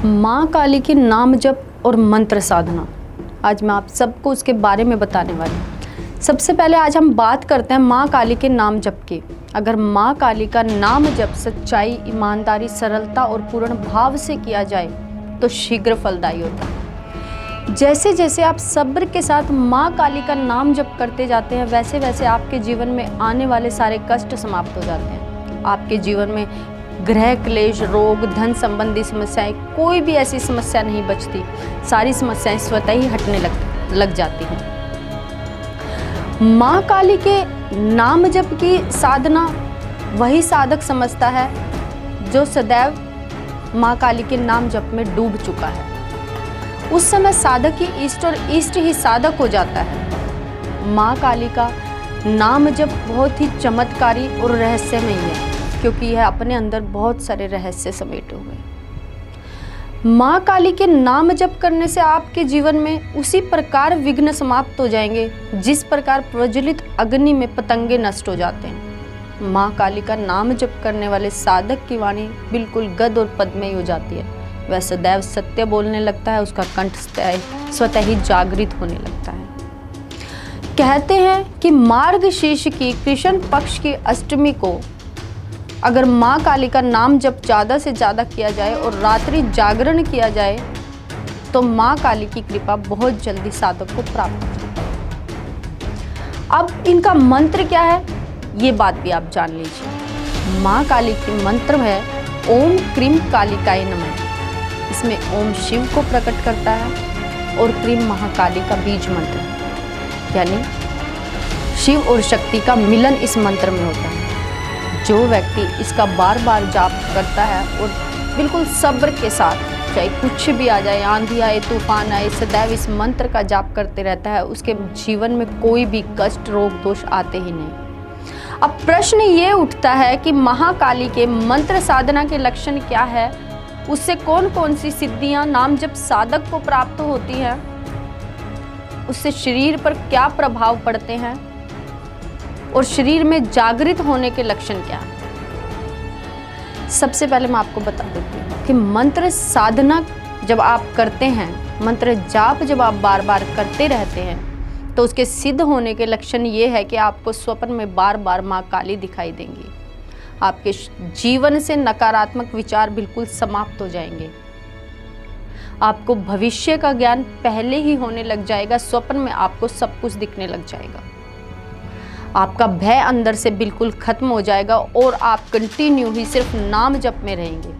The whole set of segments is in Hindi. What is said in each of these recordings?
माँ काली की नाम जप और मंत्र साधना, आज मैं आप सबको उसके बारे में बताने वाली हूँ। सबसे पहले आज हम बात करते हैं माँ काली के नाम जप की। अगर माँ काली का नाम जप सच्चाई, ईमानदारी, सरलता और पूर्ण भाव से किया जाए तो शीघ्र फलदायी होता है। जैसे जैसे आप सब्र के साथ माँ काली का नाम जप करते जाते हैं, वैसे वैसे आपके जीवन में आने वाले सारे कष्ट समाप्त हो जाते हैं। आपके जीवन में ग्रह क्लेश, रोग, धन संबंधी समस्याएं, कोई भी ऐसी समस्या नहीं बचती। सारी समस्याएं स्वतः ही हटने लग जाती हैं। माँ काली के नाम जप की साधना वही साधक समझता है जो सदैव माँ काली के नाम जप में डूब चुका है। उस समय साधक ही इष्ट और इष्ट ही साधक हो जाता है। माँ काली का नाम जप बहुत ही चमत्कारी और रहस्यमय है, क्योंकि यह अपने अंदर बहुत सारे रहस्य समेटे हुए हैं। माँ काली के नाम जप करने से आपके जीवन में उसी प्रकार विघ्न समाप्त हो जाएंगे जिस प्रकार प्रज्वलित अग्नि में पतंगे नष्ट हो जाते हैं। माँ काली का नाम जप करने वाले साधक की वाणी बिल्कुल गद और पद्मयी हो जाती है। वह सदैव सत्य बोलने लगता है, उसका कंठ स्वतः ही जागृत होने लगता है। कहते हैं कि मार्गशीर्ष की कृष्ण पक्ष की अष्टमी को अगर माँ काली का नाम जप ज़्यादा से ज़्यादा किया जाए और रात्रि जागरण किया जाए तो माँ काली की कृपा बहुत जल्दी साधक को प्राप्त हो जाती है। अब इनका मंत्र क्या है, ये बात भी आप जान लीजिए। माँ काली की मंत्र है ओम क्रीम कालिकाय नमः। इसमें ओम शिव को प्रकट करता है और क्रीम महाकाली का बीज मंत्र है, यानी शिव और शक्ति का मिलन इस मंत्र में होता है। जो व्यक्ति इसका बार बार जाप करता है और बिल्कुल सब्र के साथ, चाहे कुछ भी आ जाए, आंधी आए, तूफान आए, सदैव इस मंत्र का जाप करते रहता है, उसके जीवन में कोई भी कष्ट, रोग, दोष आते ही नहीं। अब प्रश्न ये उठता है कि महाकाली के मंत्र साधना के लक्षण क्या है, उससे कौन कौन सी सिद्धियां नाम जप साधक को प्राप्त होती हैं, उससे शरीर पर क्या प्रभाव पड़ते हैं और शरीर में जागृत होने के लक्षण क्या हैं। सबसे पहले मैं आपको बता देती हूँ कि मंत्र साधना जब आप करते हैं, मंत्र जाप जब आप बार बार करते रहते हैं तो उसके सिद्ध होने के लक्षण ये है कि आपको स्वप्न में बार बार माँ काली दिखाई देंगी। आपके जीवन से नकारात्मक विचार बिल्कुल समाप्त हो जाएंगे। आपको भविष्य का ज्ञान पहले ही होने लग जाएगा। स्वप्न में आपको सब कुछ दिखने लग जाएगा। आपका भय अंदर से बिल्कुल खत्म हो जाएगा और आप कंटिन्यू ही सिर्फ नाम जप में रहेंगे।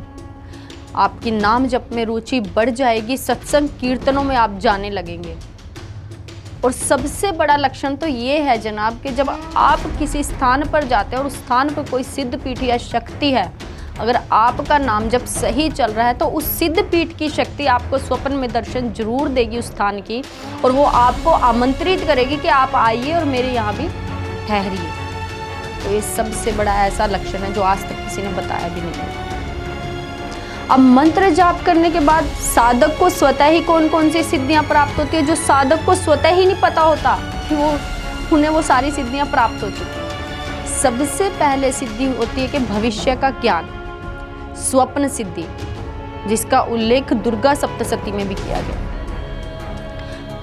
आपकी नाम जप में रुचि बढ़ जाएगी। सत्संग कीर्तनों में आप जाने लगेंगे। और सबसे बड़ा लक्षण तो ये है जनाब कि जब आप किसी स्थान पर जाते हैं और उस स्थान पर कोई सिद्ध पीठ या शक्ति है, अगर आपका नाम जप सही चल रहा है तो उस सिद्ध पीठ की शक्ति आपको स्वप्न में दर्शन जरूर देगी उस स्थान की, और वो आपको आमंत्रित करेगी कि आप आइए और मेरे यहाँ भी ठहरिए। तो ये सबसे बड़ा ऐसा लक्षण है जो आज तक किसी ने बताया भी नहीं है। अब मंत्र जाप करने के बाद साधक को स्वतः ही कौन कौन सी सिद्धियां प्राप्त होती है, जो साधक को स्वतः ही नहीं पता होता कि उन्हें वो सारी सिद्धियां प्राप्त हो चुकी हैं। सबसे पहले सिद्धि होती है कि भविष्य का ज्ञान, स्वप्न सिद्धि, जिसका उल्लेख दुर्गा सप्तशती में भी किया गया।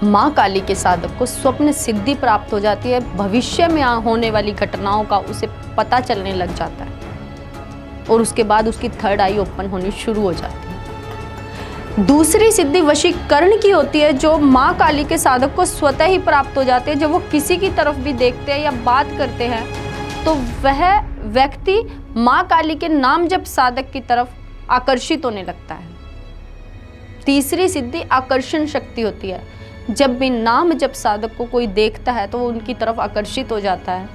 माँ काली के साधक को स्वप्न सिद्धि प्राप्त हो जाती है। भविष्य में होने वाली घटनाओं का उसे पता चलने लग जाता है और उसके बाद उसकी थर्ड आई ओपन होनी शुरू हो जाती है। दूसरी सिद्धि वशीकरण की होती है, जो माँ काली के साधक को स्वतः ही प्राप्त हो जाती है। जब वो किसी की तरफ भी देखते हैं या बात करते हैं तो वह व्यक्ति माँ काली के नाम जप साधक की तरफ आकर्षित होने लगता है। तीसरी सिद्धि आकर्षण शक्ति होती है। जब भी नाम जप साधक को कोई देखता है तो वो उनकी तरफ आकर्षित हो जाता है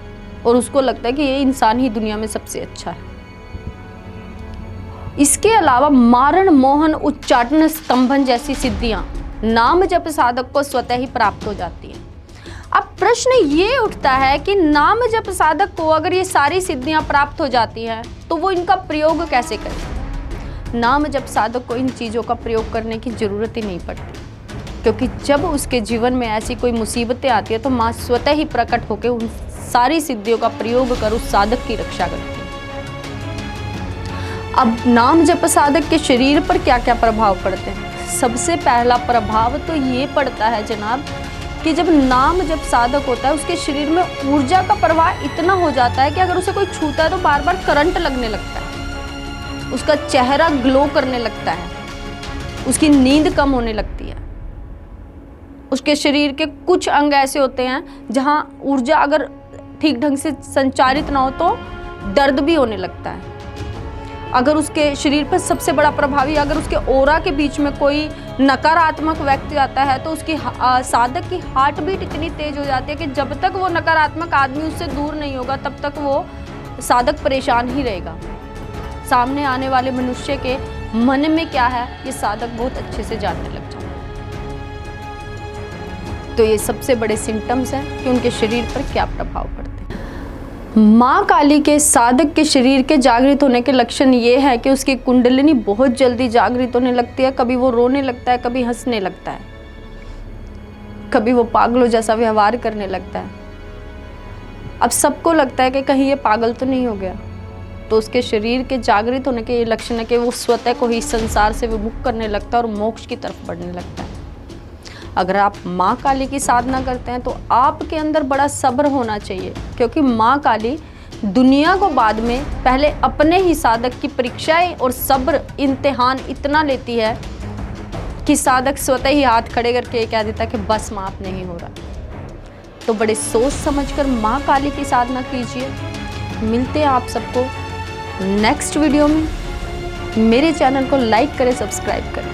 और उसको लगता है कि ये इंसान ही दुनिया में सबसे अच्छा है। इसके अलावा मारण, मोहन, उच्चाटन, स्तंभन जैसी सिद्धियां नाम जप साधक को स्वतः ही प्राप्त हो जाती हैं। अब प्रश्न ये उठता है कि नाम जप साधक को अगर ये सारी सिद्धियां प्राप्त हो जाती हैं तो वो इनका प्रयोग कैसे करे। नाम जप साधक को इन चीज़ों का प्रयोग करने की जरूरत ही नहीं पड़ती, क्योंकि जब उसके जीवन में ऐसी कोई मुसीबतें आती है तो माँ स्वतः ही प्रकट होकर उन सारी सिद्धियों का प्रयोग कर उस साधक की रक्षा करती है। अब नाम जप साधक के शरीर पर क्या क्या प्रभाव पड़ते हैं? सबसे पहला प्रभाव तो ये पड़ता है जनाब कि जब नाम जप साधक होता है उसके शरीर में ऊर्जा का प्रवाह इतना हो जाता है कि अगर उसे कोई छूता है तो बार बार करंट लगने लगता है, उसका चेहरा ग्लो करने लगता है, उसकी नींद कम होने लगती है। उसके शरीर के कुछ अंग ऐसे होते हैं जहां ऊर्जा अगर ठीक ढंग से संचारित ना हो तो दर्द भी होने लगता है। अगर उसके शरीर पर सबसे बड़ा प्रभावी, अगर उसके ओरा के बीच में कोई नकारात्मक व्यक्ति आता है तो उसकी साधक की हार्ट बीट इतनी तेज हो जाती है कि जब तक वो नकारात्मक आदमी उससे दूर नहीं होगा तब तक वो साधक परेशान ही रहेगा। सामने आने वाले मनुष्य के मन में क्या है ये साधक बहुत अच्छे से जानने लग जाता है। तो ये सबसे बड़े सिम्टम्स हैं कि उनके शरीर पर क्या प्रभाव पड़ते हैं। माँ काली के साधक के शरीर के जागृत होने के लक्षण ये है कि उसकी कुंडलिनी बहुत जल्दी जागृत होने लगती है। कभी वो रोने लगता है, कभी हंसने लगता है, कभी वो पागलों जैसा व्यवहार करने लगता है। अब सबको लगता है कि कहीं ये पागल तो नहीं हो गया, तो उसके शरीर के जागृत होने के ये लक्षण है कि वो स्वतः को ही संसार से विमुख करने लगता है और मोक्ष की तरफ बढ़ने लगता है। अगर आप माँ काली की साधना करते हैं तो आपके अंदर बड़ा सब्र होना चाहिए, क्योंकि माँ काली दुनिया को बाद में पहले अपने ही साधक की परीक्षाएं और सब्र इम्तिहान इतना लेती है कि साधक स्वतः ही हाथ खड़े करके कह देता है कि बस माफ नहीं हो रहा। तो बड़े सोच समझकर माँ काली की साधना कीजिए। मिलते हैं आप सबको नेक्स्ट वीडियो में। मेरे चैनल को लाइक करें, सब्सक्राइब करें।